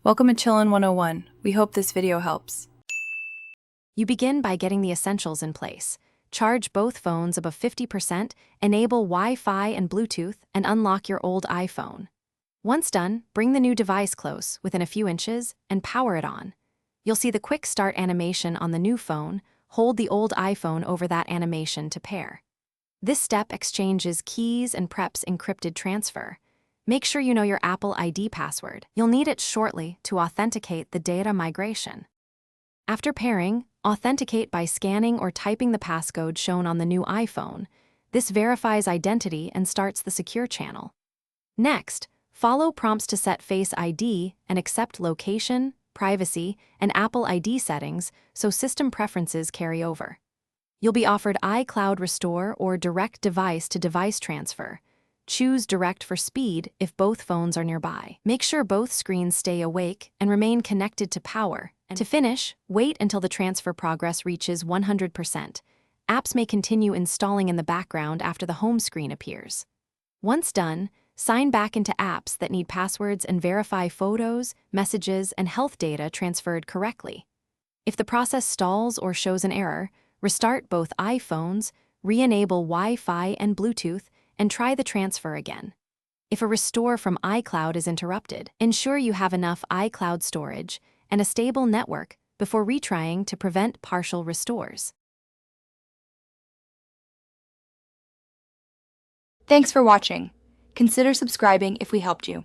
Welcome to Chillin' 101. We hope this video helps. You begin by getting the essentials in place. Charge both phones above 50%, enable Wi-Fi and Bluetooth, and unlock your old iPhone. Once done, bring the new device close, within a few inches, and power it on. You'll see the quick start animation on the new phone. Hold the old iPhone over that animation to pair. This step exchanges keys and preps encrypted transfer. Make sure you know your Apple ID password. You'll need it shortly to authenticate the data migration. After pairing, authenticate by scanning or typing the passcode shown on the new iPhone. This verifies identity and starts the secure channel. Next, follow prompts to set Face ID and accept location, privacy, and Apple ID settings so system preferences carry over. You'll be offered iCloud Restore or Direct Device-to-Device Transfer. Choose Direct for speed if both phones are nearby. Make sure both screens stay awake and remain connected to power. And to finish, wait until the transfer progress reaches 100%. Apps may continue installing in the background after the home screen appears. Once done, sign back into apps that need passwords and verify photos, messages, and health data transferred correctly. If the process stalls or shows an error, restart both iPhones, re-enable Wi-Fi and Bluetooth, and try the transfer again. If a restore from iCloud is interrupted, ensure you have enough iCloud storage and a stable network before retrying to prevent partial restores. Thanks for watching. Consider subscribing if we helped you.